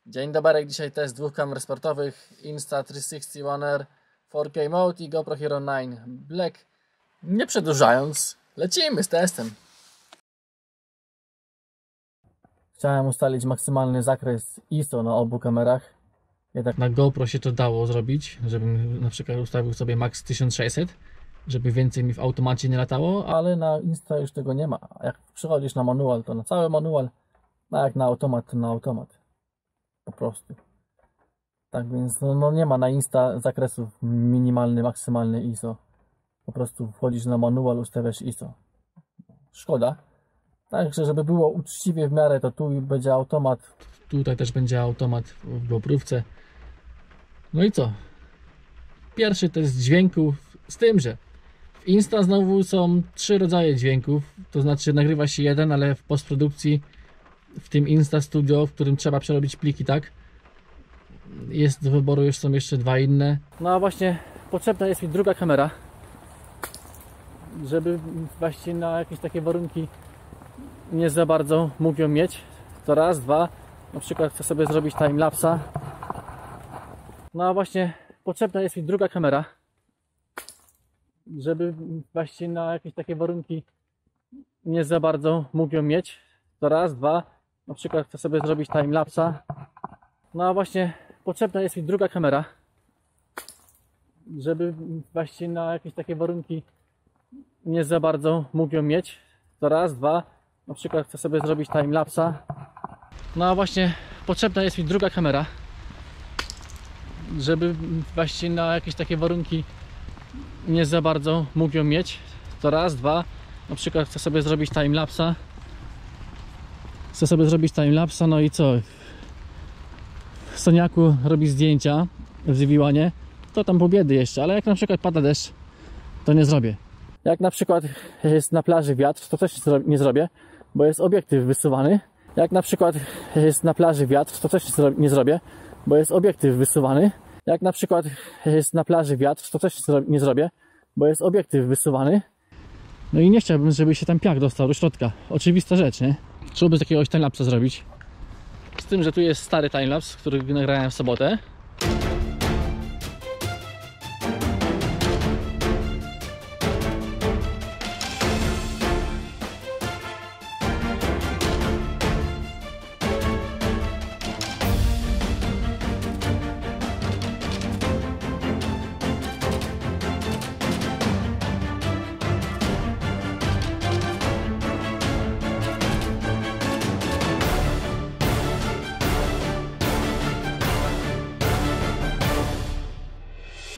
Dzień dobry, dzisiaj test dwóch kamer sportowych Insta360 One R 4K Mode i GoPro Hero 9 Black. Nie przedłużając, lecimy z testem. Chciałem ustalić maksymalny zakres ISO na obu kamerach. Jednak na GoPro się to dało zrobić, żebym na przykład ustawił sobie max 1600, żeby więcej mi w automacie nie latało, ale na Insta już tego nie ma. Jak przychodzisz na manual, to na cały manual, a jak na automat, to na automat. Po prostu. Tak więc no nie ma na Insta zakresów minimalny, maksymalny ISO. Po prostu wchodzisz na manual, ustawiasz ISO. Szkoda. Także żeby było uczciwie w miarę, to tu będzie automat. Tutaj też będzie automat w GoPrówce. No i co? Pierwszy test dźwięków, z tym, że w Insta znowu są 3 rodzaje dźwięków. To znaczy nagrywa się jeden, ale w postprodukcji w tym Insta Studio, w którym trzeba przerobić pliki, tak? Jest do wyboru, już są jeszcze 2 inne. No a właśnie potrzebna jest mi druga kamera, żeby właśnie na jakieś takie warunki nie za bardzo mógł ją mieć. To raz, 2. Na przykład chcę sobie zrobić timelapsa. No a właśnie potrzebna jest mi druga kamera, żeby właśnie na jakieś takie warunki nie za bardzo mógł ją mieć. To raz, 2. Na przykład chcę sobie zrobić timelapsa. No a właśnie potrzebna jest mi druga kamera, żeby właśnie na jakieś takie warunki nie za bardzo mógł ją mieć. To raz, 2. Na przykład chcę sobie zrobić timelapsa. No a właśnie potrzebna jest mi druga kamera, żeby właśnie na jakieś takie warunki nie za bardzo mógł ją mieć. To raz, 2. Na przykład chcę sobie zrobić timelapsa. No i co? W Soniaku robi zdjęcia w Ziwiłanie, to tam pół biedy jeszcze, ale jak na przykład pada deszcz, to nie zrobię. Jak na przykład jest na plaży wiatr, to też nie zrobię, bo jest obiektyw wysuwany. Jak na przykład jest na plaży wiatr, to też nie zrobię, bo jest obiektyw wysuwany. Jak na przykład jest na plaży wiatr, to też nie zrobię, bo jest obiektyw wysuwany. No i nie chciałbym, żeby się tam piach dostał do środka. Oczywista rzecz, nie? Trzeba by jakiegoś timelapsa zrobić. Z tym, że tu jest stary timelapse, który nagrałem w sobotę.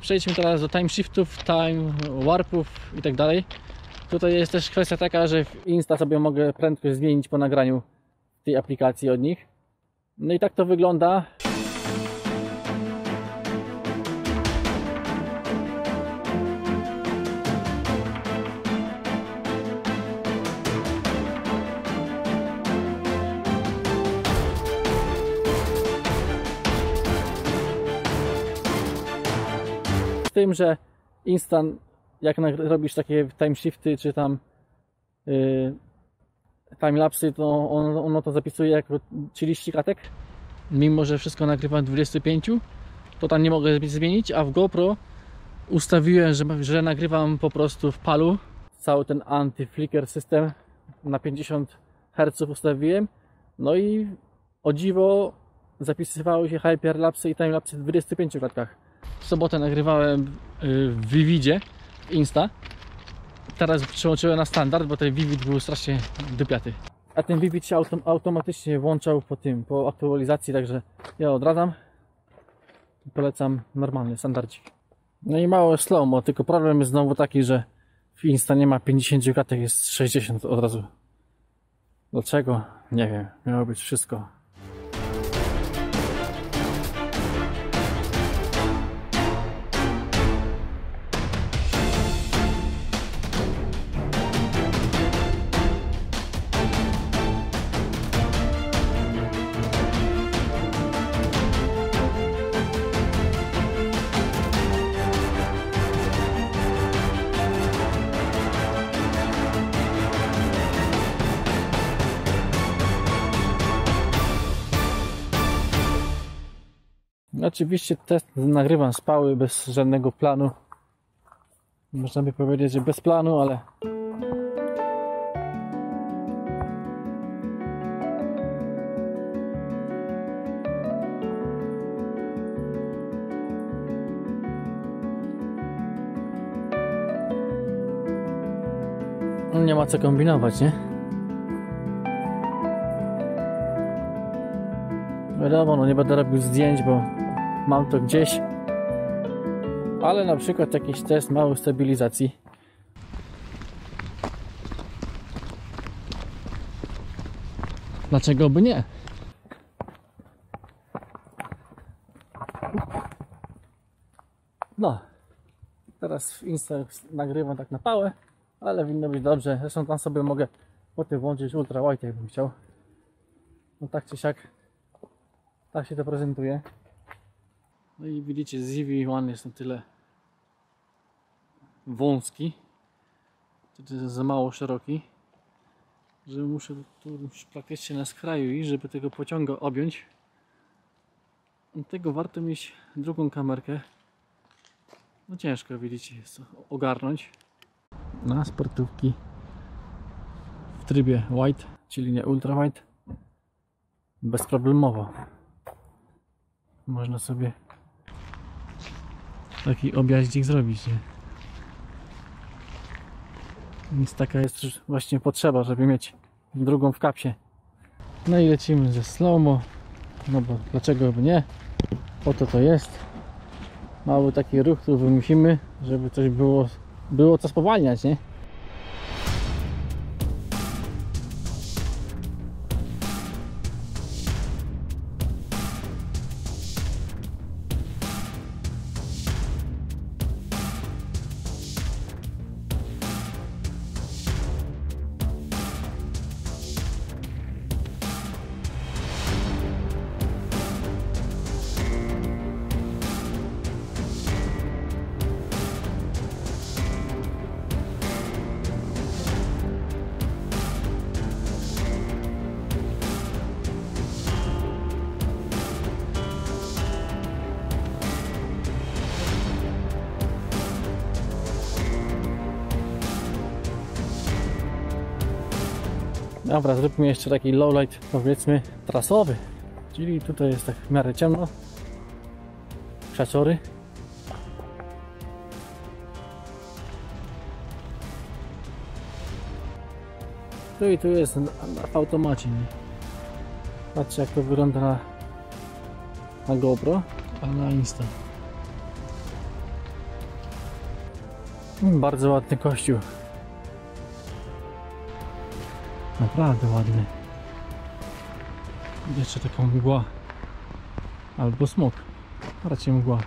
Przejdźmy teraz do time shiftów, time warpów i tak dalej. Tutaj jest też kwestia taka, że w Insta sobie mogę prędkość zmienić po nagraniu tej aplikacji od nich. No i tak to wygląda. Z tym, że instant, jak robisz takie time shifty czy tam timelapsy, to ono to zapisuje jako 30 klatek. Mimo że wszystko nagrywam 25, to tam nie mogę zmienić, a w GoPro ustawiłem, że nagrywam po prostu w palu. Cały ten anti-flicker system na 50 Hz ustawiłem. No i o dziwo zapisywały się hyperlapsy i timelapsy w 25 klatkach. W sobotę nagrywałem w Vividzie w Insta. Teraz przełączyłem na standard, bo ten Vivid był strasznie dupiaty. A ten Vivid się automatycznie włączał po aktualizacji, także ja odradzam. Polecam normalny standardzik. No i mało slow-mo, tylko problem jest znowu taki, że w Insta nie ma 50 klatek, jest 60 od razu. Dlaczego? Nie wiem. Miało być wszystko. Oczywiście test nagrywam z pały, bez żadnego planu. Można by powiedzieć, że bez planu, ale nie ma co kombinować, nie? Wiadomo, no nie będę robił zdjęć, bo mam to gdzieś. Ale na przykład jakiś test mały stabilizacji. Dlaczego by nie? No. Teraz w Insta nagrywam tak na pałę, ale winno być dobrze. Zresztą tam sobie mogę potem włączyć ultra wide, jakbym chciał. No tak czy siak, tak się to prezentuje. No i widzicie, ZV-1 jest na tyle wąski, to jest za mało szeroki, że muszę tu już praktycznie na skraju iść, żeby tego pociągu objąć. Do tego warto mieć drugą kamerkę. No ciężko, widzicie, jest to ogarnąć. Na sportówki w trybie wide, czyli nie ultra wide, bezproblemowo można sobie taki objaździk zrobić, nie? Więc taka jest właśnie potrzeba, żeby mieć drugą w kapsie. No i lecimy ze slow-mo, no bo dlaczego by nie? Po to to jest. Mały taki ruch tu wymyślimy, żeby coś było co spowalniać, nie? Dobra, zróbmy jeszcze taki lowlight, powiedzmy trasowy, czyli tutaj jest tak w miarę ciemno, krzaczory. Tu i tu jest w automacie, nie? Patrzcie, jak to wygląda na GoPro, a na Insta. Bardzo ładny kościół. Naprawdę ładny. Jeszcze taka mgła. Albo smog. Raczej mgła.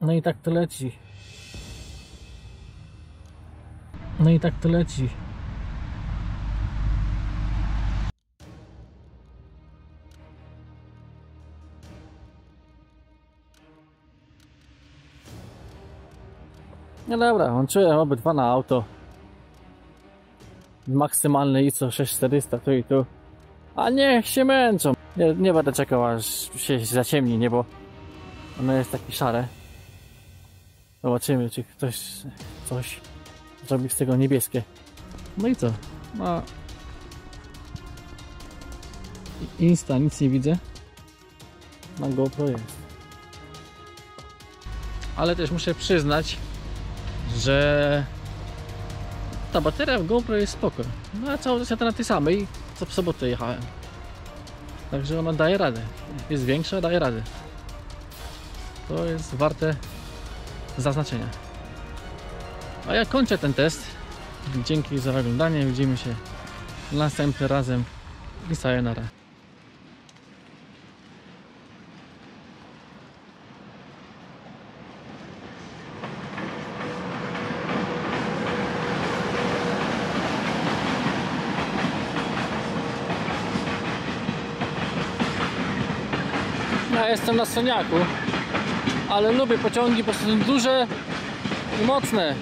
No i tak to leci. No i tak to leci. No dobra, łączyłem obydwa na auto. Maksymalne ISO 6400 tu i tu. A niech się męczą. Nie będę czekał, aż się zaciemni niebo. Ono jest takie szare. Zobaczymy, czy ktoś coś zrobi z tego niebieskie. No i co? No. Insta, nic nie widzę. Na GoPro jest. Ale też muszę przyznać, że ta bateria w GoPro jest spoko. No a cały czas ja na tej samej, co w sobotę jechałem. Także ona daje radę. Jest większa, daje radę. To jest warte zaznaczenia. A ja kończę ten test. Dzięki za oglądanie. Widzimy się następnym razem. I sayonara. Ja jestem na Soniaku, ale lubię pociągi, bo są duże i mocne.